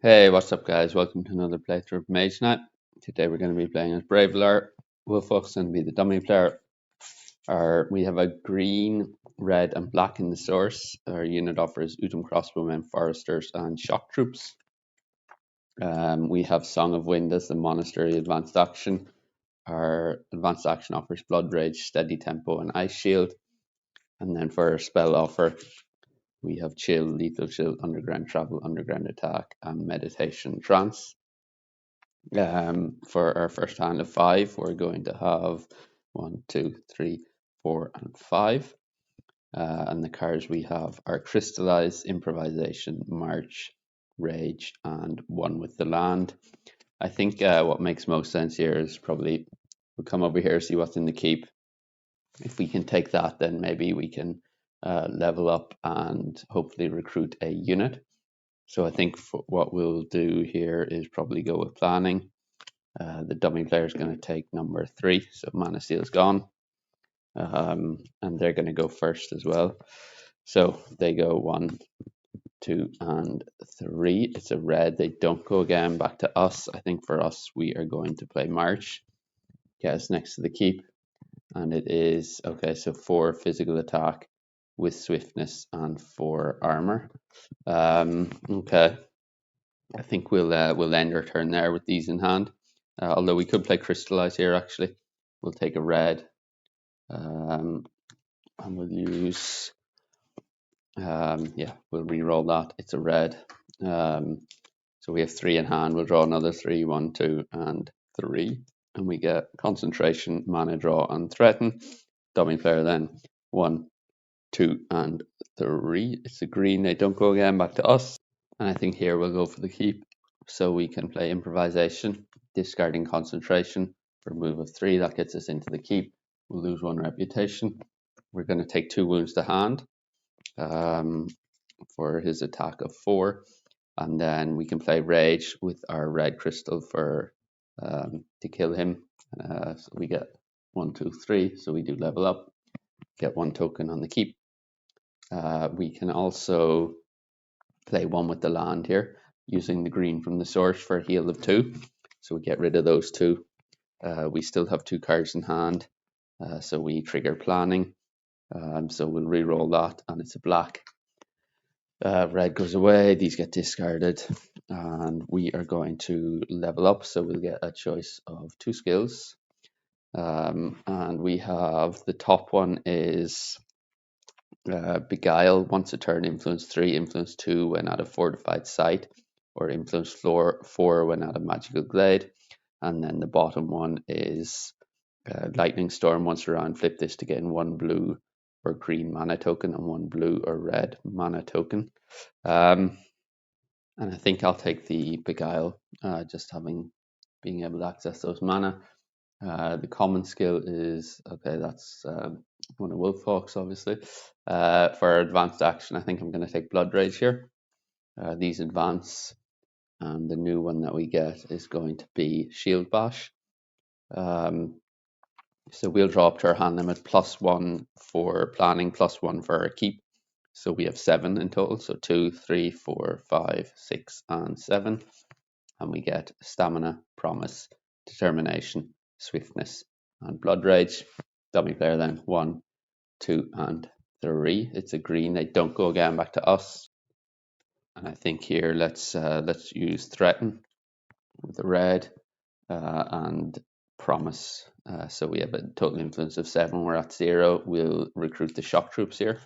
Hey, what's up, guys? Welcome to another playthrough of Mage Knight. Today we're going to be playing as Braevalar. Wolfok's going to be the dummy player. We have a green, red, and black in the source. Our unit offers Utum Crossbowmen, Foresters, and Shock Troops. We have Song of Wind as the Monastery advanced action. Our advanced action offers Blood Rage, Steady Tempo, and Ice Shield. And then for our spell offer, we have Chill, Lethal Chill, Underground Travel, Underground Attack, and Meditation Trance. For our first hand of 5, we're going to have 1, 2, 3, 4, and 5. And the cards we have are Crystallize, Improvisation, March, Rage, and One with the Land. I think what makes most sense here is probably we'll come over here, see what's in the keep. If we can take that, then maybe we can level up and hopefully recruit a unit. So I think what we'll do here is probably go with planning. The dummy player is going to take number 3, so Mana Steel's gone. And they're going to go first as well. So they go 1, 2, and 3. It's a red. They don't go again back to us. I think for us, we are going to play March. Get us next to the keep. And it is, okay, so 4 physical attack with swiftness and 4 armor. Okay. I think we'll end our turn there with these in hand. Although we could play Crystallize here, actually. We'll take a red. And we'll use... we'll re-roll that. It's a red. So we have 3 in hand. We'll draw another 3. 1, 2, and 3. And we get Concentration, Mana Draw, and Threaten. Dummy player then. 1, 2, and 3. It's a green. They don't go again back to us. And I think here we'll go for the keep. So we can play Improvisation, discarding Concentration for a move of 3. That gets us into the keep. We'll lose 1 reputation. We're going to take 2 wounds to hand for his attack of 4. And then we can play Rage with our red crystal for to kill him. So we get 1, 2, 3. So we do level up, get 1 token on the keep. We can also play 1 with the land here, using the green from the source for a heal of 2. So we get rid of those 2. We still have 2 cards in hand, so we trigger planning. So we'll re-roll that, and it's a black. Red goes away, these get discarded, and we are going to level up, so we'll get a choice of 2 skills. And we have, the top one is Beguile. Once a turn, influence 3, influence 2 when at a fortified site, or influence 4 when at a magical glade. And then the bottom one is Lightning Storm. Once around, flip this to gain 1 blue or green mana token and 1 blue or red mana token. And I think I'll take the Beguile, just being able to access those mana. The common skill is, okay, that's one of Wolfhawk's, obviously. For advanced action, I think I'm going to take Blood Rage here. These advance, and the new one that we get is going to be Shield Bash. So we'll draw up to our hand limit, +1 for planning, +1 for our keep. So we have 7 in total, so 2, 3, 4, 5, 6, and 7. And we get Stamina, Promise, Determination, Swiftness, and Blood Rage. Dummy player then, 1, 2, and 3. It's a green. They don't go again back to us. And I think here let's use Threaten with the red and Promise. So we have a total influence of 7. We're at 0. We'll recruit the Shock Troops here.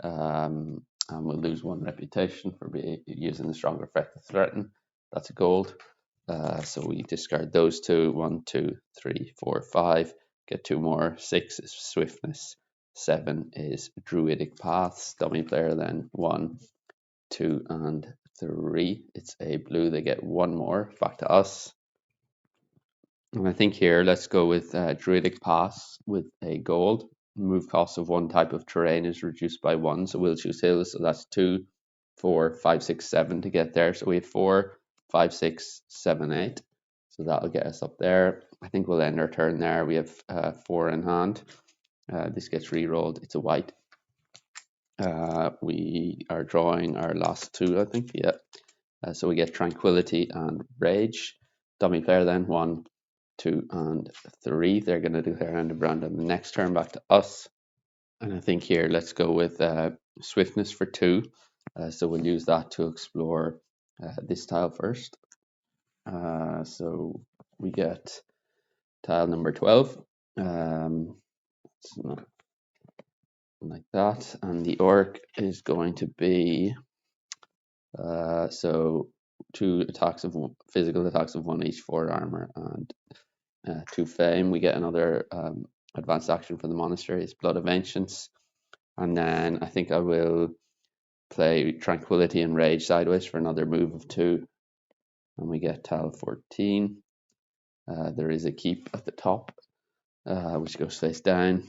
And we'll lose 1 reputation for using the stronger effect of Threaten. That's a gold. So we discard those 2. 1, 2, 3, 4, 5. Get 2 more. 6 is Swiftness. 7 is Druidic Paths. Dummy player then 1, 2, and 3. It's a blue. They get 1 more back to us. And I think here let's go with Druidic Paths with a gold. Move cost of 1 type of terrain is reduced by 1. So we'll choose hills. So that's 2, 4, 5, 6, 7 to get there. So we have 4, 5, 6, 7, 8. So that'll get us up there. I think we'll end our turn there. We have 4 in hand. This gets re-rolled. It's a white. We are drawing our last 2, I think. Yeah. So we get Tranquility and Rage. Dummy player then, 1, 2, and 3. They're going to declare end of round on the next turn back to us. And I think here, let's go with Swiftness for 2. So we'll use that to explore this tile first. So we get tile number 12. It's not like that. And the orc is going to be so 2 attacks of physical attacks of 1 each, 4 armor, and 2 fame. We get another advanced action for the monastery. It's Blood of Ancients. And then I think I will play Tranquility and Rage sideways for another move of 2. And we get tile 14. There is a keep at the top, which goes face down.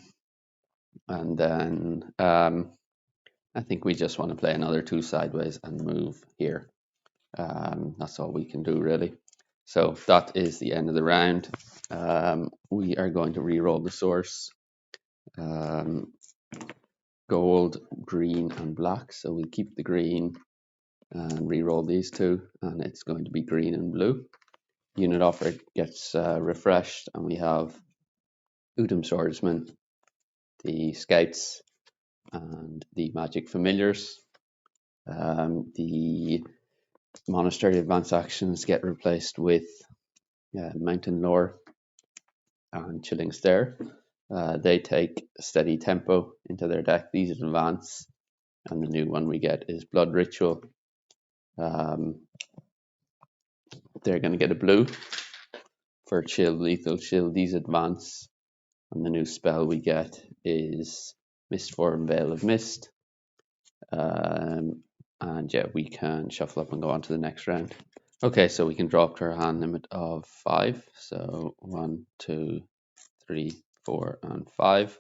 And then I think we just want to play another 2 sideways and move here. That's all we can do, really. So that is the end of the round. We are going to re-roll the source. Gold, green, and black. So we keep the green and re-roll these 2, and it's going to be green and blue. Unit offer gets refreshed, and we have Udum Swordsman, the Scouts, and the Magic Familiars. The Monastery advance actions get replaced with Mountain Lore and Chilling Stare. They take Steady Tempo into their deck. These advance, and the new one we get is Blood Ritual. They're going to get a blue for Chill, Lethal Chill. These advance, and the new spell we get is Mistform, Veil of Mist. And yeah, we can shuffle up and go on to the next round. Okay, so we can draw up to our hand limit of 5. So 1, 2, 3, 4, and 5.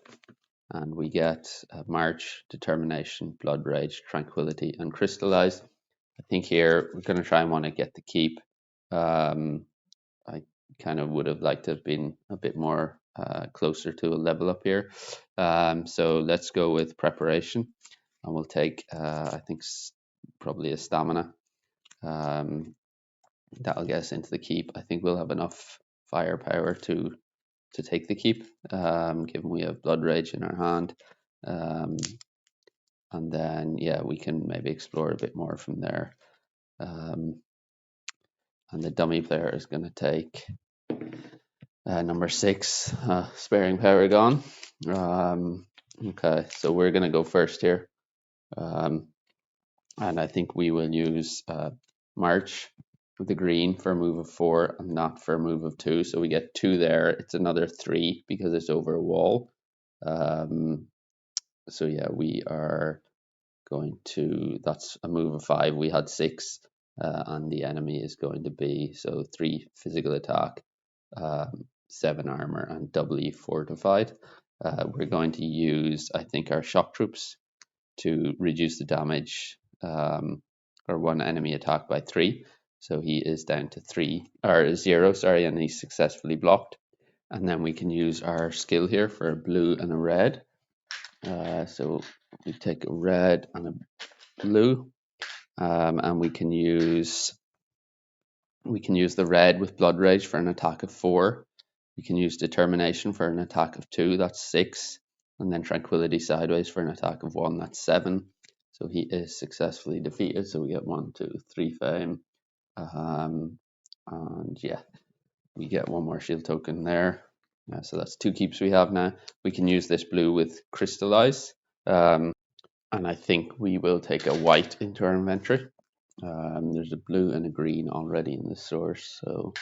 And we get March, Determination, Blood Rage, Tranquility, and Crystallize. I think here we're going to try and want to get the keep. I kind of would have liked to have been a bit more closer to a level up here. So let's go with Preparation. And we'll take, I think, probably a Stamina. That'll get us into the keep. I think we'll have enough firepower to take the keep, given we have Blood Rage in our hand. And then, yeah, we can maybe explore a bit more from there. And the dummy player is going to take number 6, Sparing Paragon. Okay, so we're going to go first here. And I think we will use March with the green for a move of 4 and not for a move of 2. So we get 2 there. It's another 3 because it's over a wall. So yeah, we are going to, that's a move of 5. We had 6, and the enemy is going to be, so 3 physical attack, 7 armor, and doubly fortified. We're going to use, I think, our shock troops to reduce the damage or one enemy attack by 3. So he is down to 0, and he's successfully blocked. And then we can use our skill here for a blue and a red. So we take a red and a blue, and we can use the red with Blood Rage for an attack of 4. We can use Determination for an attack of 2, that's 6, and then Tranquility sideways for an attack of 1, that's 7. So he is successfully defeated. So we get 1, 2, 3 fame, and yeah, we get 1 more shield token there. So that's 2 keeps we have now. We can use this blue with Crystallize. And I think we will take a white into our inventory. There's a blue and a green already in the source, so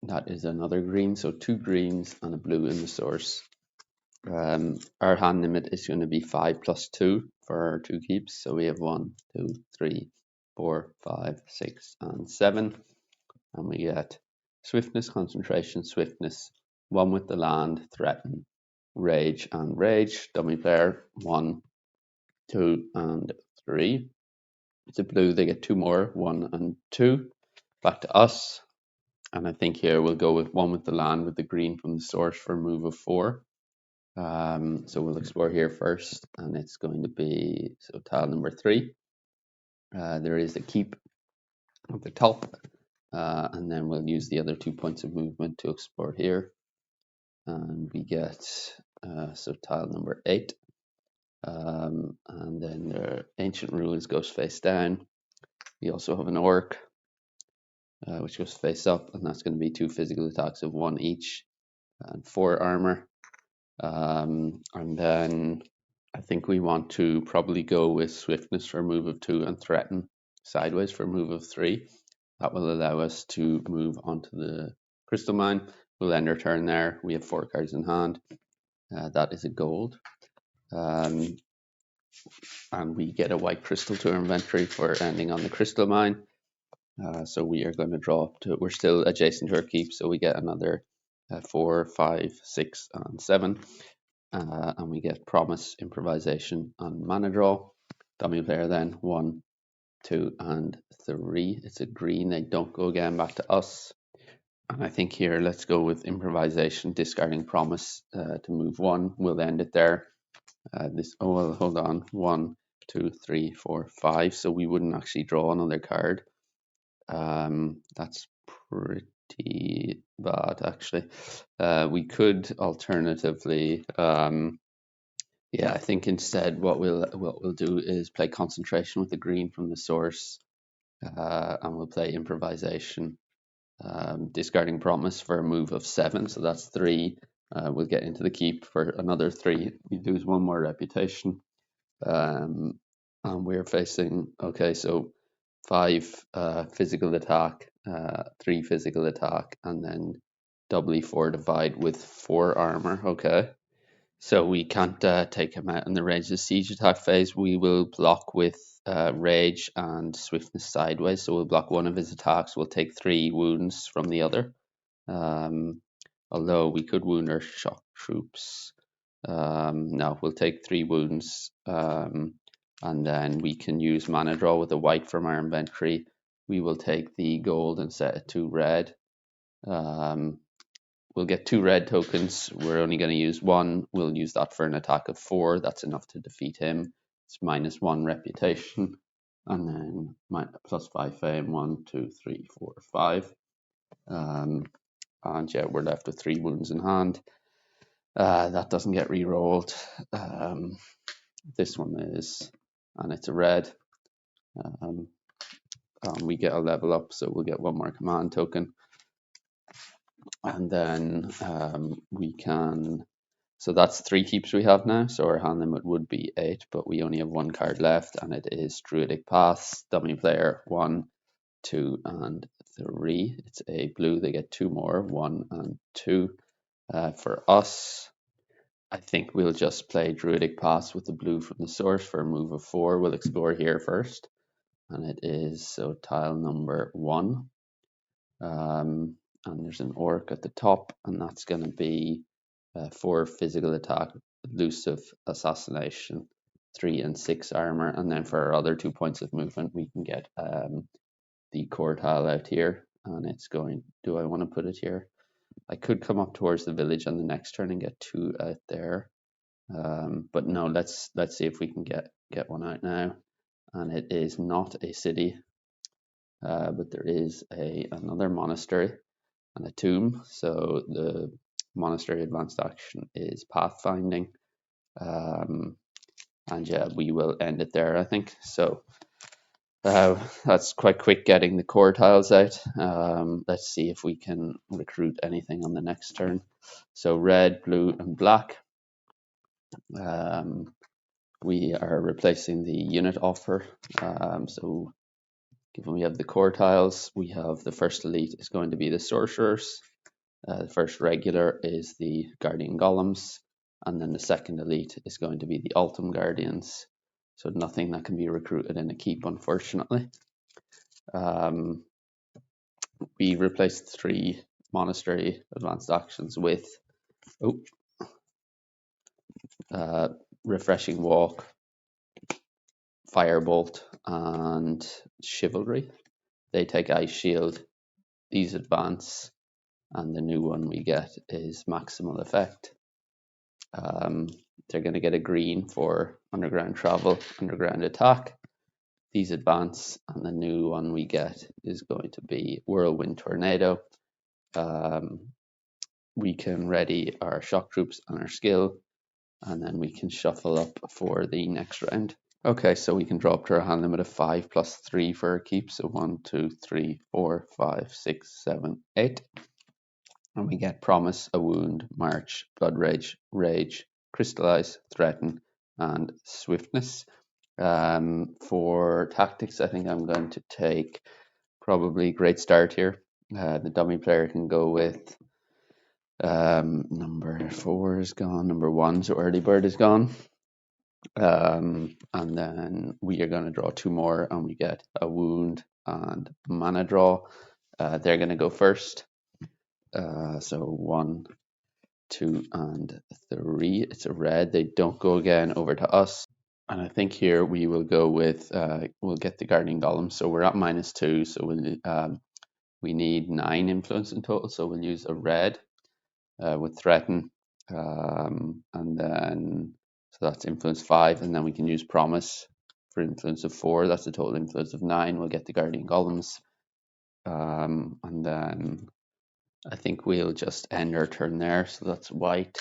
that is another green. So 2 greens and a blue in the source. Our hand limit is going to be 5 plus 2 for our 2 keeps. So we have 1, 2, 3, 4, 5, 6, and 7. And we get Swiftness, Concentration, Swiftness, 1 with the land, Threaten, Rage, and Rage. Dummy player, 1, 2, and 3. It's a blue, they get 2 more, 1 and 2. Back to us. And I think here we'll go with 1 with the land with the green from the source for a move of 4. So we'll explore here first, and it's going to be, so tile number 3. There is a keep at the top, and then we'll use the other 2 points of movement to explore here. And we get, so tile number 8. And then the Ancient Ruins goes face down. We also have an Orc, which goes face up, and that's going to be 2 physical attacks of 1 each and 4 armor. And then I think we want to probably go with Swiftness for a move of 2 and Threaten sideways for a move of 3. That will allow us to move onto the Crystal Mine. We'll end our turn there. We have 4 cards in hand. That is a gold. And we get a white crystal to our inventory for ending on the Crystal Mine. So we are going to draw up to, we're still adjacent to our keep, so we get another 4, 5, 6, and 7. And we get Promise, Improvisation, and Mana Draw. Dummy player then 1, 2, and 3. It's a green. They don't go again back to us. And I think here let's go with Improvisation, discarding Promise to move 1. We'll end it there. Well, hold on. 1, 2, 3, 4, 5. So we wouldn't actually draw another card. That's pretty bad, actually. We could alternatively, yeah, I think instead what we'll do is play Concentration with the green from the source, and we'll play Improvisation, discarding Promise for a move of 7. So that's 3. We'll get into the keep for another 3. We lose 1 more reputation. And we're facing, okay, so 5 physical attack, 3 physical attack, and then doubly 4 divide with 4 armor. Okay, so we can't take him out in the range of the siege attack phase. We will block with rage and swiftness sideways. So we'll block 1 of his attacks. We'll take 3 wounds from the other. Although we could wound our shock troops. No, we'll take 3 wounds. And then we can use Mana Draw with a white from our inventory. We will take the gold and set it to red. We'll get 2 red tokens. We're only going to use 1. We'll use that for an attack of 4. That's enough to defeat him. It's -1 reputation. And then +5 fame. 1, 2, 3, 4, 5. And yeah, we're left with 3 wounds in hand. That doesn't get re-rolled. This one is, and it's a red. We get a level up, so we'll get 1 more command token. And then we can, so that's 3 keeps we have now. So our hand limit would be 8, but we only have 1 card left, and it is Druidic Pass. Dummy player 1, 2, and 3. It's a blue. They get 2 more, 1 and 2. For us, I think we'll just play Druidic Pass with the blue from the source for a move of 4. We'll explore here first, and it is so tile number 1. And there's an orc at the top, and that's going to be 4 physical attack, elusive, assassination, 3 and 6 armor, and then for our other 2 points of movement, we can get the core tile out here, and it's going. Do I want to put it here? I could come up towards the village on the next turn and get 2 out there, but no. Let's see if we can get one out now, and it is not a city, but there is another monastery and a tomb. So the monastery advanced action is pathfinding, and yeah, we will end it there, I think. So that's quite quick getting the core tiles out. Let's see if we can recruit anything on the next turn. So red, blue, and black. We are replacing the unit offer. So given we have the core tiles, we have the first elite is going to be the sorcerers. The first regular is the Guardian Golems, and then the second elite is going to be the Ultim Guardians. So nothing that can be recruited in a keep, unfortunately. We replaced 3 monastery advanced actions with Refreshing Walk, Firebolt, and Chivalry. They take Ice Shield, these advance, and the new one we get is Maximal Effect. They're going to get a green for Underground Travel, Underground Attack, These advance, and the new one we get is going to be Whirlwind Tornado. We can ready our shock troops and our skill, and then we can shuffle up for the next round. Okay, so we can draw up to our hand limit of 5 plus 3 for our keep. So 1, 2, 3, 4, 5, 6, 7, 8. And we get Promise, a Wound, March, Blood Rage, Rage, Crystallize, Threaten, and Swiftness. For tactics, I think I'm going to take probably Great Start here. The dummy player can go with number 4 is gone, number 1, so Early Bird is gone. And then we are going to draw 2 more, and we get a Wound and Mana Draw. They're going to go first. So 1, 2, and 3. It's a red. They don't go again over to us. And I think here we will go with, we'll get the Guardian Golem. So we're at -2, so we need 9 influence in total. So we'll use a red with Threaten. And then, so that's influence 5. And then we can use Promise for influence of 4. That's a total influence of 9. We'll get the Guardian Golems. And then I think we'll just end our turn there. So that's white.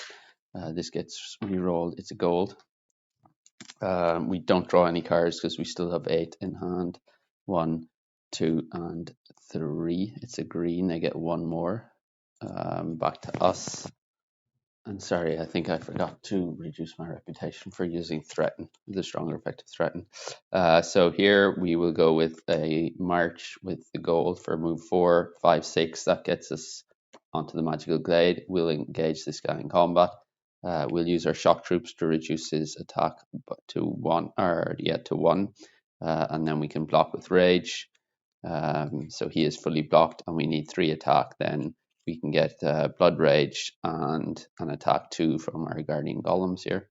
This gets re-rolled. It's a gold. We don't draw any cards because we still have 8 in hand. 1, 2, and 3. It's a green. They get 1 more. Back to us. And sorry, I think I forgot to reduce my reputation for using Threaten, the stronger effect of Threaten. So here we will go with a March with the gold for move 4, 5, 6. That gets us onto the Magical Glade. We'll engage this guy in combat. We'll use our shock troops to reduce his attack to 1, and then we can block with Rage. So he is fully blocked, and we need 3 attack. Then we can get Blood Rage and an attack 2 from our Guardian Golems here.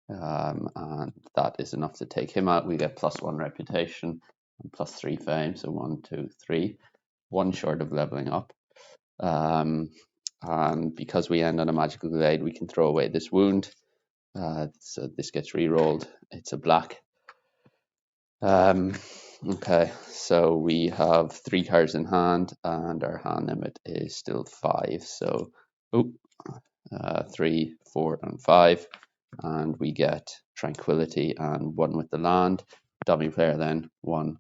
And that is enough to take him out. We get +1 reputation and +3 fame. So 1, 2, 3. 1 short of leveling up. And because we end on a Magical Glade, we can throw away this wound. So this gets re-rolled. It's a black. Okay, so we have 3 cards in hand, and our hand limit is still 5. So 3, 4, and 5, and we get Tranquility and 1 with the land. Dummy player then 1,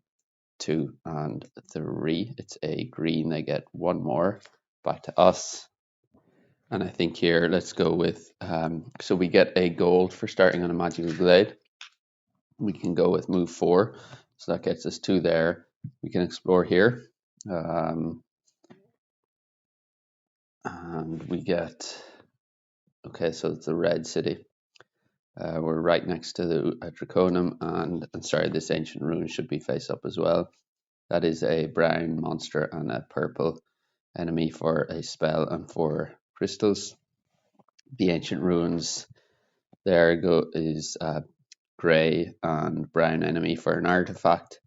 2, and 3. It's a green. They get 1 more. Back to us. And I think here, let's go with, so we get a gold for starting on a Magical Glade. We can go with move 4. So that gets us 2 there. We can explore here. And we get, okay, so it's a red city. We're right next to the Draconum, and sorry, this Ancient Rune should be face up as well. That is a brown monster and a purple enemy for a spell and 4 crystals. The Ancient Runes, there is grey and brown enemy for an artifact.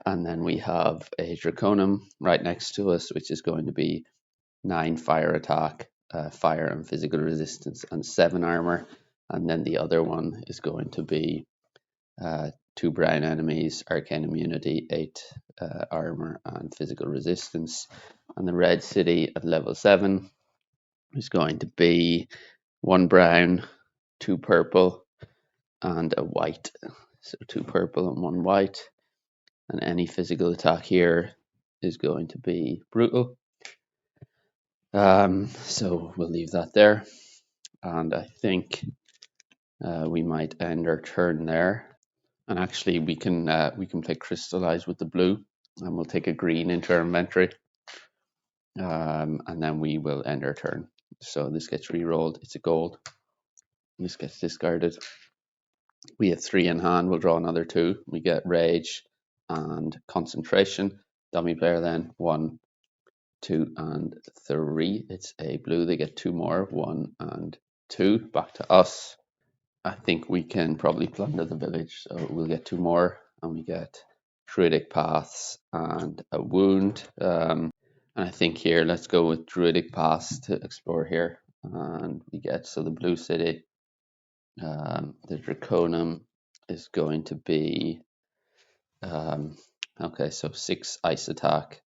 And then we have a Draconum right next to us, which is going to be 9 fire attack, fire and physical resistance, and 7 armor. And then the other one is going to be 2 brown enemies, arcane immunity, 8 armor and physical resistance. And the red city at level 7 is going to be 1 brown, 2 purple, and a white. So 2 purple and 1 white. And any physical attack here is going to be brutal. So we'll leave that there. And I think we might end our turn there. And actually, we can play Crystallize with the blue, and we'll take a green into our inventory. And then we will end our turn. So this gets re-rolled. It's a gold. This gets discarded. We have 3 in hand. We'll draw another 2. We get Rage and Concentration. Dummy player then 1, 2, and 3. It's a blue. They get 2 more. 1 and 2. Back to us. I think we can probably plunder the village. So we'll get 2 more, and we get Druidic Paths and a Wound. And I think here, let's go with Druidic Paths to explore here. And we get, so the blue city, the Draconum is going to be Okay, so 6 ice attack,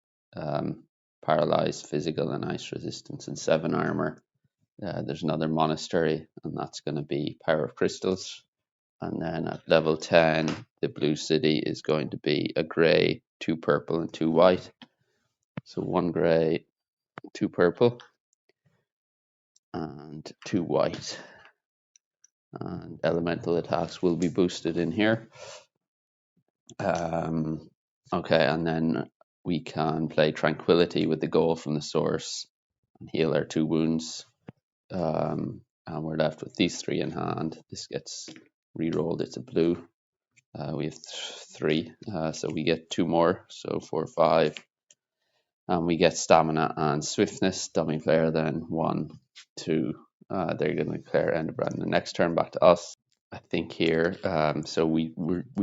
paralyzed, physical, and ice resistance, and 7 armor. There's another monastery, and that's going to be Power of Crystals. And then at level 10, the blue city is going to be a grey, 2 purple, and 2 white. So 1 grey, 2 purple, and 2 white. And elemental attacks will be boosted in here. Okay, and then we can play Tranquility with the goal from the source and heal our 2 wounds. And we're left with these 3 in hand. This gets re-rolled, it's a blue. We have 3, so we get 2 more, so 4, 5. And we get stamina and swiftness. Dummy player then 1, 2. They're going to declare end of round. The next turn back to us. I think here, so we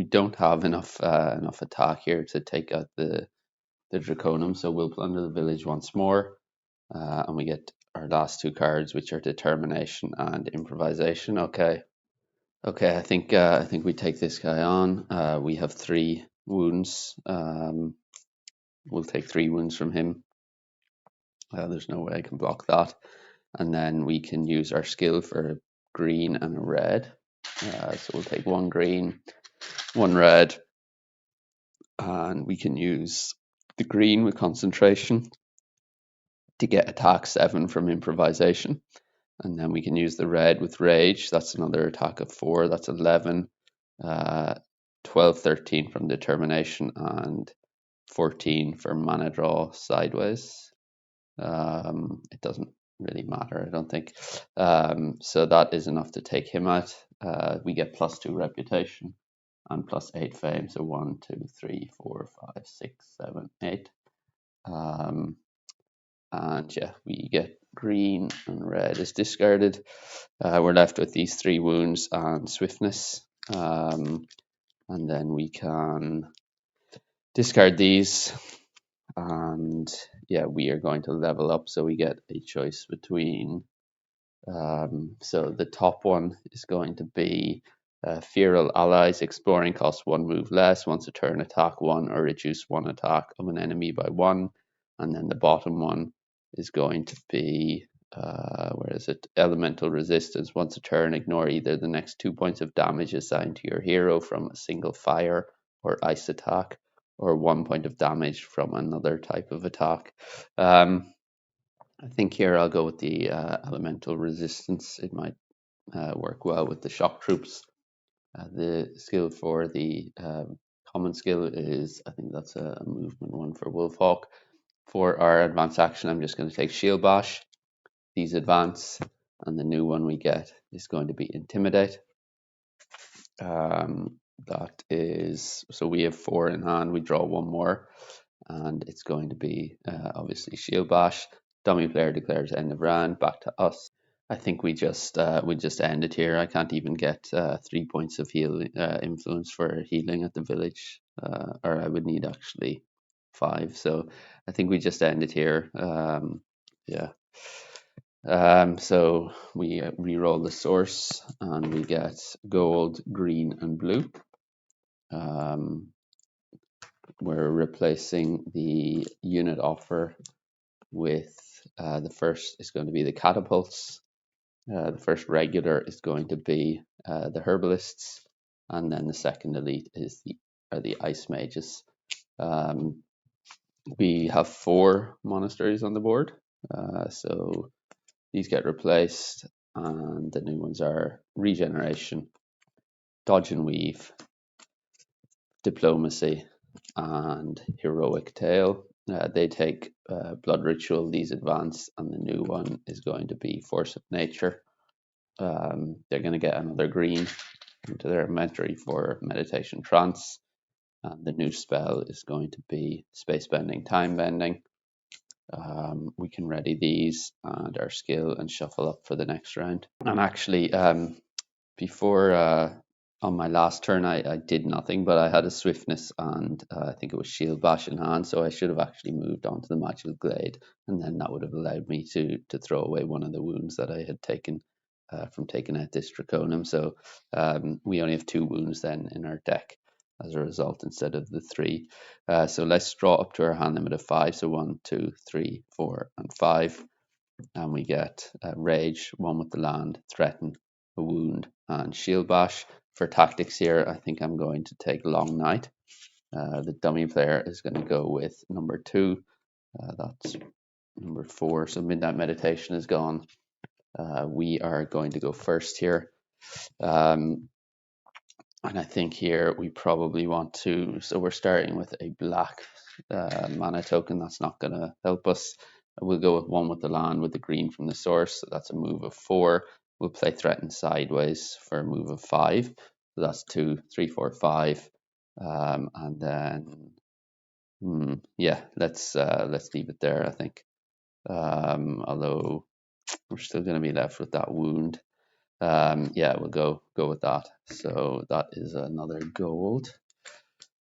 don't have enough attack here to take out the Draconum, so we'll plunder the village once more, and we get our last 2 cards, which are Determination and Improvisation. Okay, I think we take this guy on. We have 3 wounds. We'll take 3 wounds from him. There's no way I can block that. And then we can use our skill for a green and a red. So we'll take 1 green, 1 red, and we can use the green with concentration to get attack 7 from improvisation. And then we can use the red with rage. That's another attack of 4. That's 11, 12, 13 from determination, and 14 for mana draw sideways. It doesn't really matter, I don't think. So that is enough to take him out. We get +2 reputation and +8 fame. So 1, 2, 3, 4, 5, 6, 7, 8. And yeah, we get green and red is discarded. We're left with these 3 wounds and swiftness. And then we can discard these. And yeah, we are going to level up. So we get a choice between, so the top one is going to be Feral Allies. Exploring costs 1 move less. Once a turn, attack 1 or reduce 1 attack of an enemy by 1. And then the bottom one is going to be, where is it? Elemental Resistance. Once a turn, ignore either the next 2 points of damage assigned to your hero from a single fire or ice attack, or 1 point of damage from another type of attack. I think here I'll go with the Elemental Resistance. It might work well with the shock troops. The skill for the common skill is, I think that's a movement one for Wolfhawk. For our advanced action, I'm just going to take Shield Bash. These advance, and the new one we get is going to be Intimidate. That is, so we have 4 in hand, we draw 1 more, and it's going to be obviously Shield Bash. Dummy player declares end of round, back to us. I think we just end it here. I can't even get 3 points of heal influence for healing at the village, or I would need actually 5. So I think we just end it here. Yeah. So we re-roll the source, and we get gold, green, and blue. We're replacing the unit offer with the first is going to be the catapults. The first regular is going to be the herbalists, and then the second elite is the ice mages. We have 4 monasteries on the board, so these get replaced, and the new ones are regeneration, dodge and weave, diplomacy, and heroic tale. They take blood ritual, these advance, and the new one is going to be force of nature. They're going to get another green into their inventory for meditation trance, and the new spell is going to be space bending, time bending. We can ready these and our skill and shuffle up for the next round. And actually, before on my last turn, I did nothing, but I had a swiftness and I think it was shield bash in hand, so I should have actually moved on to the magical glade, and then that would have allowed me to throw away one of the wounds that I had taken from taking out this Draconum. So we only have 2 wounds then in our deck. as a result instead of the 3. So let's draw up to our hand limit of 5. So 1, 2, 3, 4, and 5. And we get Rage, 1 with the land, Threaten, a Wound, and Shield Bash. For tactics here, I think I'm going to take Long Night. The dummy player is going to go with number 2. That's number 4. So Midnight Meditation is gone. We are going to go first here. And I think here we probably want to, so we're starting with a black mana token. That's not going to help us. We'll go with 1 with the land with the green from the source. So that's a move of 4. We'll play Threaten Sideways for a move of 5. So that's 2, 3, 4, 5. And then, yeah, let's leave it there, I think. Although we're still going to be left with that wound. Yeah, we'll go with that. So that is another gold.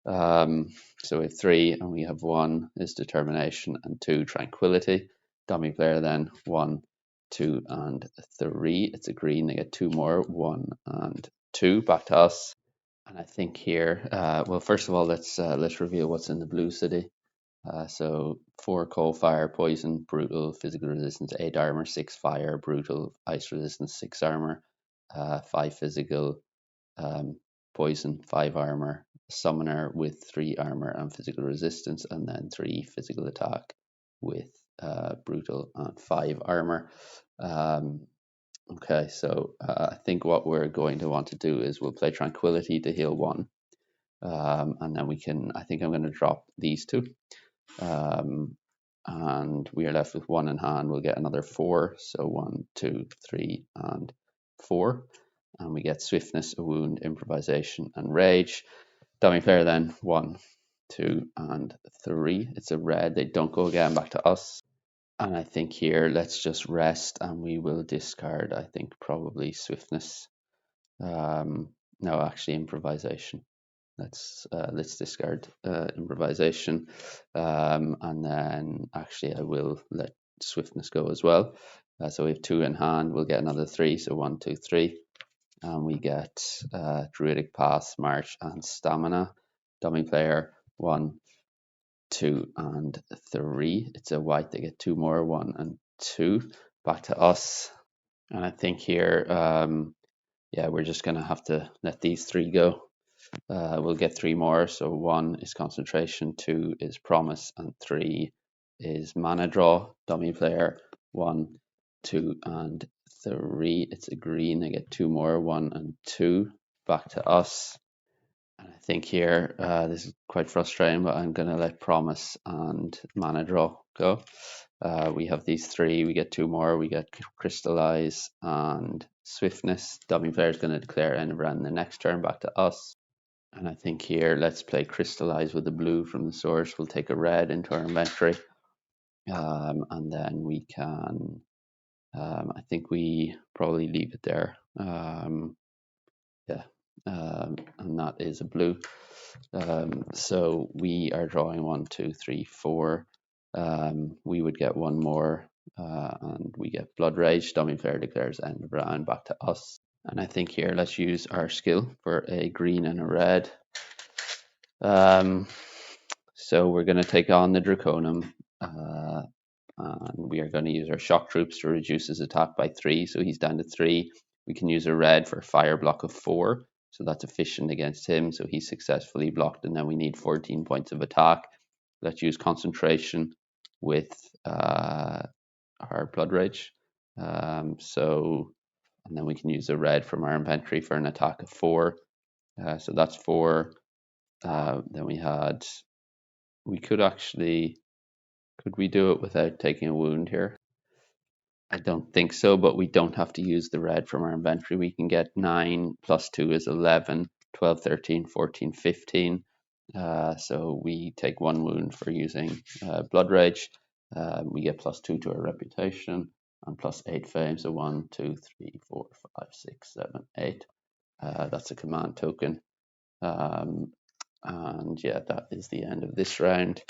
So we have 3 and we have 1 is Determination and 2 Tranquility. Dummy player then 1, 2, and 3. It's a green. They get 2 more, 1 and 2. Back to us. And I think here, well, first of all, let's reveal what's in the blue city. So 4 cold, fire, poison, brutal, physical resistance, 8 armor, 6 fire, brutal, ice resistance, 6 armor, 5 physical, poison, 5 armor, summoner with 3 armor and physical resistance, and then 3 physical attack with brutal and 5 armor. Okay, so I think what we're going to want to do is we'll play Tranquility to heal 1. And then we can, I think I'm going to drop these 2. And we are left with 1 in hand. We'll get another 4. So 1, 2, 3, and 4. And we get Swiftness, a Wound, Improvisation, and Rage. Dummy player then 1, 2, and 3. It's a red. They don't go again. Back to us. And I think here let's just rest and we will discard, I think, probably Swiftness. No, actually Improvisation. Let's discard Improvisation, and then actually I will let Swiftness go as well. So we have 2 in hand. We'll get another 3. So 1, 2, 3, and we get Druidic Pass, March, and Stamina. Dummy player 1, 2, and 3. It's a white. They get 2 more, 1 and 2. Back to us, and I think here, yeah, we're just gonna have to let these 3 go. We'll get 3 more. So 1 is Concentration, 2 is Promise, and 3 is Mana Draw. Dummy player 1, 2, and 3. It's a green. They get 2 more, 1 and 2. Back to us. And I think here, this is quite frustrating, but I'm going to let Promise and Mana Draw go. We have these 3. We get 2 more. We get Crystallize and Swiftness. Dummy player is going to declare end of round the next turn. Back to us. And I think here, let's play Crystallize with the blue from the source. We'll take a red into our inventory. And then we can, I think we probably leave it there. Yeah, and that is a blue. So we are drawing 1, 2, 3, 4. We would get 1 more, and we get Blood Rage. Dummy player declares end of round. Back to us. And I think here, let's use our skill for a green and a red. So we're going to take on the Draconum, and we are going to use our Shock Troops to reduce his attack by 3. So he's down to 3. We can use a red for a fire block of 4. So that's efficient against him. So he's successfully blocked, and then we need 14 points of attack. Let's use Concentration with our Blood Rage. And then we can use a red from our inventory for an attack of 4. So that's 4. Then we could we do it without taking a wound here? I don't think so, but we don't have to use the red from our inventory. We can get 9 plus 2 is 11, 12, 13, 14, 15. So we take 1 wound for using Blood Rage. We get plus 2 to our reputation and plus 8 fame. So 1, 2, 3, 4, 5, 6, 7, 8. That's a command token. And yeah, that is the end of this round.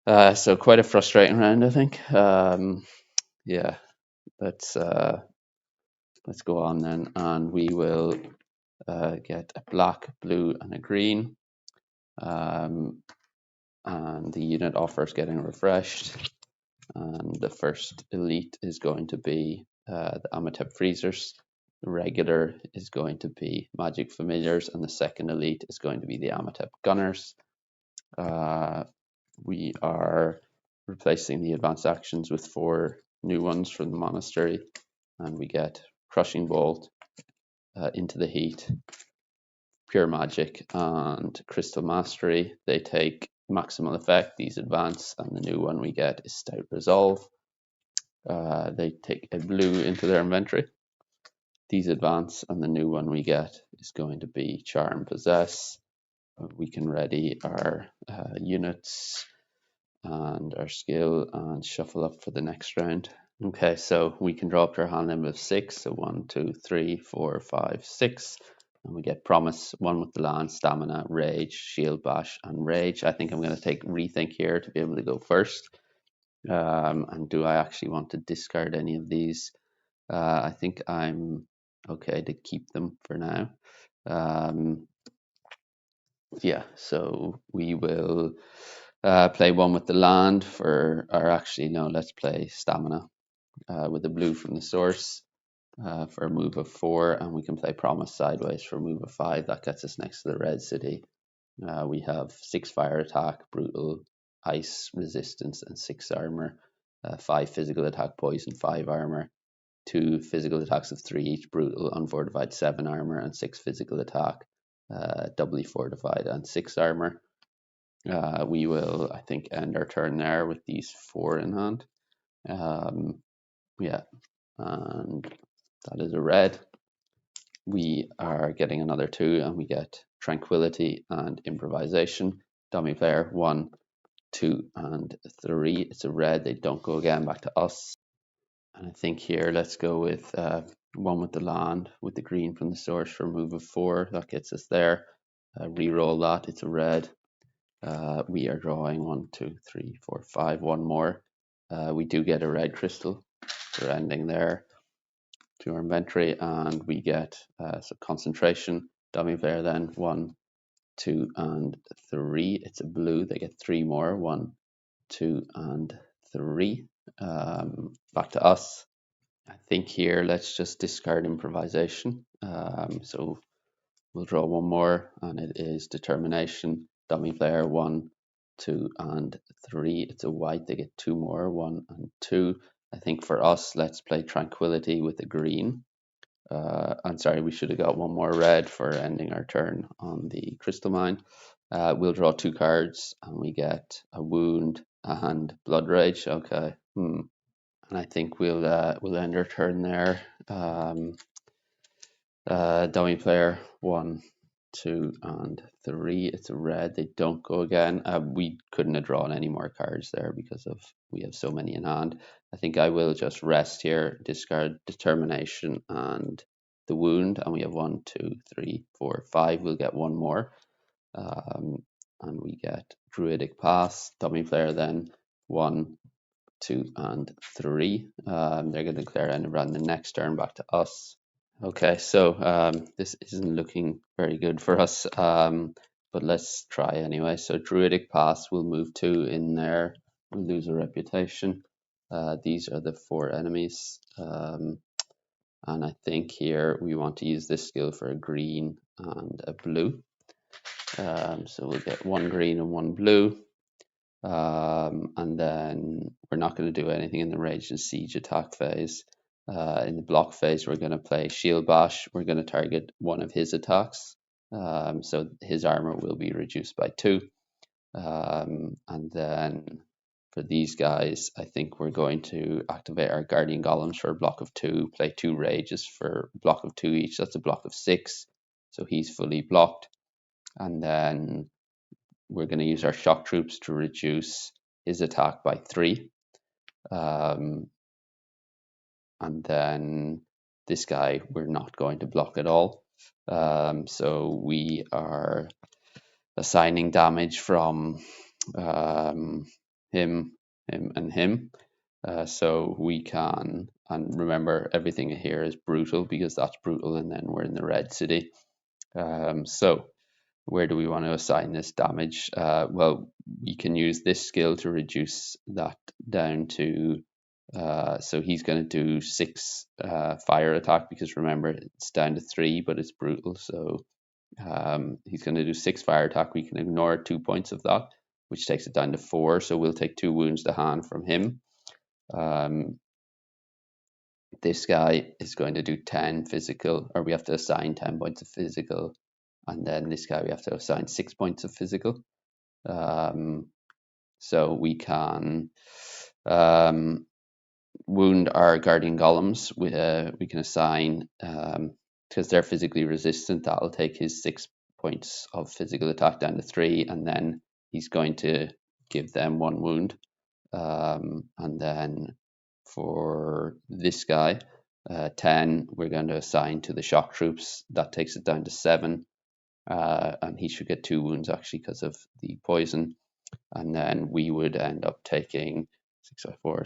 So quite a frustrating round, I think. Yeah, let's go on then, and we will get a black, blue, and a green. and the unit offer is getting refreshed. And the first elite is going to be the Amatep Freezers. The regular is going to be Magic Familiars, and the second elite is going to be the Amatep Gunners. We are replacing the advanced actions with 4 new ones from the monastery, and we get Crushing Bolt, Into the Heat, Pure Magic, and Crystal Mastery. They take maximal effect, these advance, and the new one we get is Stout Resolve. They take a blue into their inventory. These advance, and the new one we get is going to be Charm Possess. We can ready our units and our skill and shuffle up for the next round. Okay, so we can draw up to our hand limit of 6. So 1, 2, 3, 4, 5, 6. And we get Promise, 1 with the land, Stamina, Rage, Shield Bash, and Rage. I think I'm going to take Rethink here to be able to go first. And do I actually want to discard any of these? I think I'm okay to keep them for now. Yeah, so we will play 1 with the land for, or actually no, let's play Stamina with the blue from the source for a move of 4, and we can play Promise sideways for a move of 5. That gets us next to the red city. We have 6 fire attack, brutal, ice resistance, and 6 armor. 5 physical attack, poison, 5 armor. 2 physical attacks of 3 each, brutal, unfortified, 7 armor, and 6 physical attack, doubly fortified, and 6 armor. We will, I think, end our turn there with these 4 in hand. Yeah, and that is a red. We are getting another 2, and we get Tranquility and Improvisation. Dummy player 1, 2, and 3. It's a red. They don't go again, back to us. And I think here, let's go with 1 with the land, with the green from the source for a move of 4. That gets us there. Reroll that. It's a red. We are drawing 1, 2, 3, 4, 5. 1 more. We do get a red crystal. We're ending there to our inventory, and we get so concentration. Dummy player then 1, 2, and 3. It's a blue. They get 3 more. 1, 2, and 3. Back to us. I think here let's just discard improvisation. So we'll draw 1 more, and it is Determination. Dummy player 1, 2, and 3. It's a white. They get 2 more. 1 and 2. I think for us, let's play Tranquility with a green. I'm sorry, we should have got 1 more red for ending our turn on the Crystal Mine. We'll draw 2 cards, and we get a Wound and Blood Rage. Okay. And I think we'll end our turn there. Dummy player 1, 2, and 3. It's a red. They don't go again. We couldn't have drawn any more cards there because of we have so many in hand. I think I will just rest here, discard Determination and the Wound, and we have 1, 2, 3, 4, 5. We'll get 1 more, and we get Druidic Pass. Dummy player then 1, 2, and 3. They're going to declare end of round the next turn, back to us. Okay, so this isn't looking very good for us, but let's try anyway. So Druidic Pass will move 2 in there. We'll lose a reputation. These are the 4 enemies. And I think here we want to use this skill for a green and a blue. So we'll get 1 green and 1 blue. And then we're not going to do anything in the Rage and Siege attack phase. In the block phase, we're going to play Shield Bash. We're going to target 1 of his attacks. So his armor will be reduced by 2. And then for these guys, I think we're going to activate our Guardian Golems for a block of 2, play 2 Rages for a block of 2 each. That's a block of 6. So he's fully blocked. And then we're going to use our Shock Troops to reduce his attack by 3. And then this guy, we're not going to block at all. So we are assigning damage from him, and him. So we can, and remember everything here is brutal because that's brutal, and then we're in the red city. So Where do we want to assign this damage? Well, we can use this skill to reduce that down to, so he's going to do 6 fire attack, because remember it's down to 3, but it's brutal. So he's going to do 6 fire attack. We can ignore 2 points of that, which takes it down to 4. So we'll take 2 wounds to hand from him. This guy is going to do 10 physical, or we have to assign 10 points of physical. And then this guy we have to assign 6 points of physical. So we can wound our guardian golems. We can assign, because they're physically resistant, that'll take his 6 points of physical attack down to 3, and then he's going to give them 1 wound. And then for this guy, 10, we're going to assign to the shock troops. That takes it down to 7. And he should get 2 wounds actually because of the poison. And then we would end up taking 6 by 4,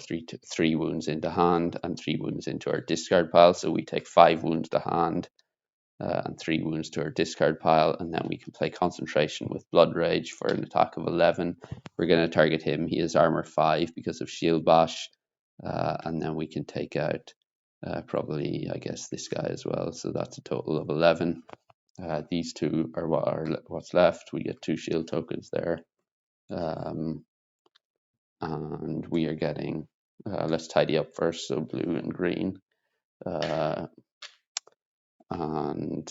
3 wounds into hand and 3 wounds into our discard pile. So we take 5 wounds to hand and 3 wounds to our discard pile, and then we can play concentration with Blood Rage for an attack of 11. We're going to target him. He has armor 5 because of shield bash, and then we can take out probably, I guess, this guy as well. So that's a total of 11. These 2 are what's left. We get 2 shield tokens there. And we are getting, let's tidy up first, so blue and green. And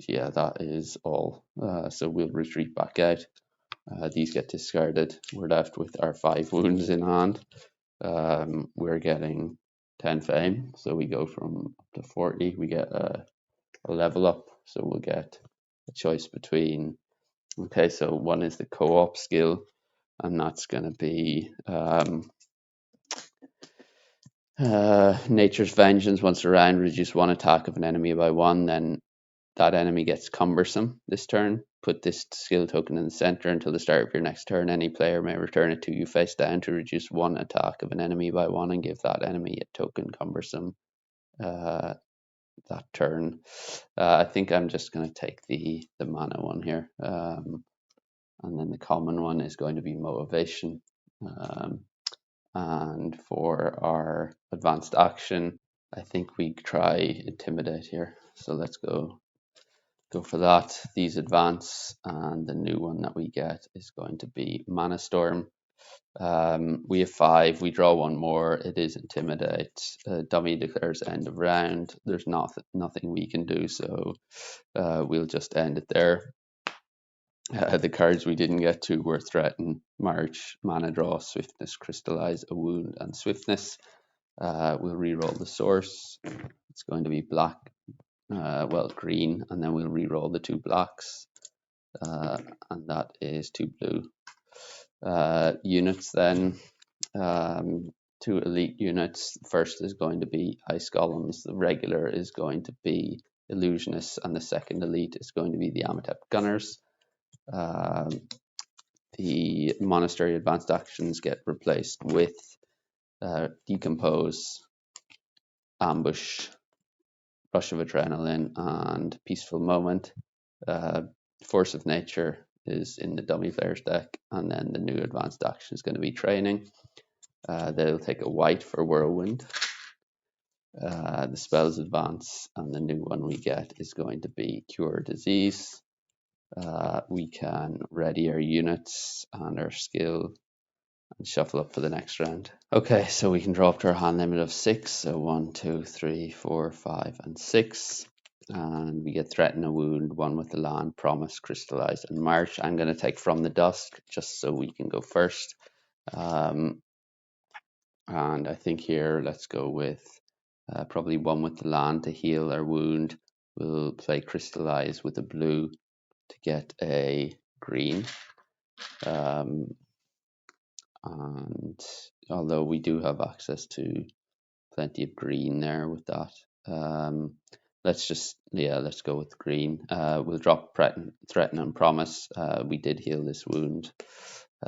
yeah, that is all. So we'll retreat back out. These get discarded. We're left with our 5 wounds in hand. We're getting 10 fame, so we go from up to 40. We get a level up, so we'll get a choice between, okay, so one is the co-op skill, and that's going to be Nature's Vengeance. Once around, reduce 1 attack of an enemy by 1, then that enemy gets cumbersome this turn. Put this skill token in the center until the start of your next turn. Any player may return it to you face down to reduce 1 attack of an enemy by 1 and give that enemy a token cumbersome that turn. I think I'm just going to take the mana one here. And then the common one is going to be Motivation. And for our advanced action, I think we try Intimidate here. So let's go for that. These advance, and the new one that we get is going to be Mana Storm. We have 5. We draw 1 more. It is Intimidate. Dummy declares end of round. There's nothing we can do, so we'll just end it there. The cards we didn't get to were Threaten, March, Mana Draw, Swiftness, Crystallize, a Wound, and Swiftness. We'll re-roll the source. It's going to be black, green, and then we'll re-roll the 2 blacks, and that is 2 blue. Units then, 2 elite units. First is going to be Ice Golems. The regular is going to be Illusionists, and the second elite is going to be the Amatep Gunners. The Monastery advanced actions get replaced with Decompose, Ambush, Rush of Adrenaline, and Peaceful Moment. Force of Nature is in the dummy player's deck, and then the new advanced action is going to be Training. They'll take a white for Whirlwind. The spells advance, and the new one we get is going to be Cure Disease. We can ready our units and our skill and shuffle up for the next round. Okay, so we can draw up to our hand limit of 6. So 1, 2, 3, 4, 5, and 6. And we get Threaten, a Wound, 1 with the Land, Promise, Crystallize, and March. I'm going to take From the Dusk just so we can go first. And I think here, let's go with probably 1 with the Land to heal our wound. We'll play Crystallize with a blue to get a green. And although we do have access to plenty of green there with that, let's go with green. We'll drop Threaten and Promise. We did heal this wound.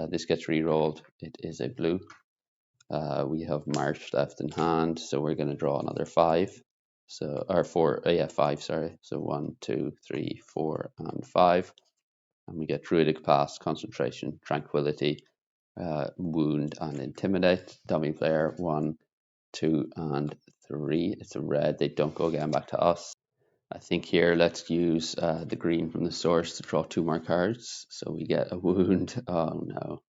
This gets re-rolled. It is a blue. We have March left in hand, so we're going to draw another 5. So, or 4, 5, sorry. So 1, 2, 3, 4, and 5. and we get Druidic Pass, Concentration, Tranquility, Wound, and Intimidate. Dummy player 1, 2, and 3. It's a red. They don't go again back to us. I think here let's use the green from the source to draw 2 more cards. So we get a Wound. Oh no.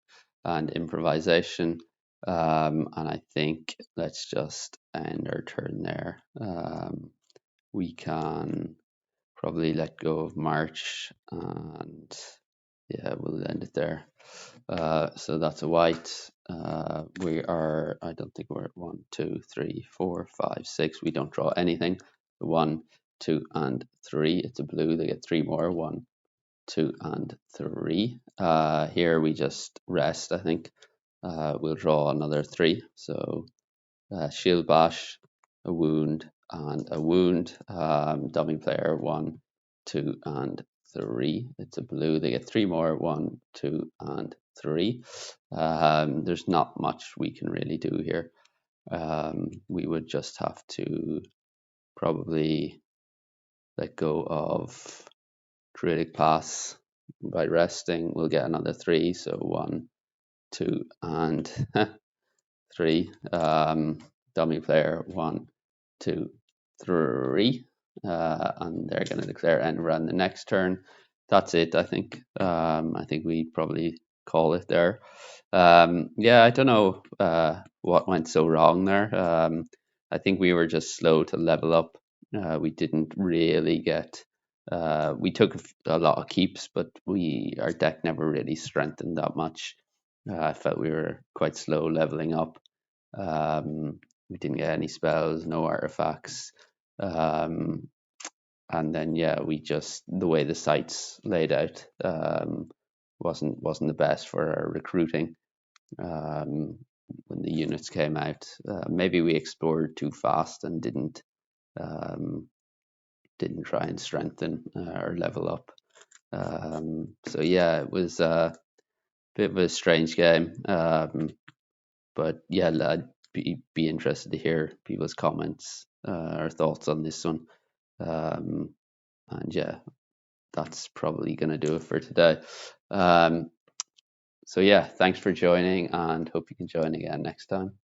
And Improvisation. And I think let's just end our turn there. We can probably let go of March, and yeah, we'll end it there. So that's a white. We are, I don't think we're at 1, 2, 3, 4, 5, 6. We don't draw anything. 1, 2, and 3. It's a blue. They get 3 more. 1, 2, and 3. Here we just rest, I think. We'll draw another 3. So Shield Bash, a wound, and a wound. Dummy player 1, 2, and 3. It's a blue. They get 3 more. 1, 2, and 3. There's not much we can really do here. We would just have to probably let go of Druidic Pass by resting. We'll get another 3. So 1, 2, and 3. Dummy player 1, 2, 3. And they're going to declare end around the next turn. That's it, I think. I think we probably call it there. Yeah, I don't know what went so wrong there. I think we were just slow to level up. We didn't really get. We took a lot of keeps, but our deck never really strengthened that much. I felt we were quite slow leveling up. We didn't get any spells, no artifacts. And then yeah, we just, the way the site's laid out wasn't the best for our recruiting. When the units came out, maybe we explored too fast and didn't try and strengthen or level up. So yeah, it was a bit of a strange game. But yeah, I'd be interested to hear people's comments or thoughts on this one. And yeah, that's probably going to do it for today. So yeah, thanks for joining, and hope you can join again next time.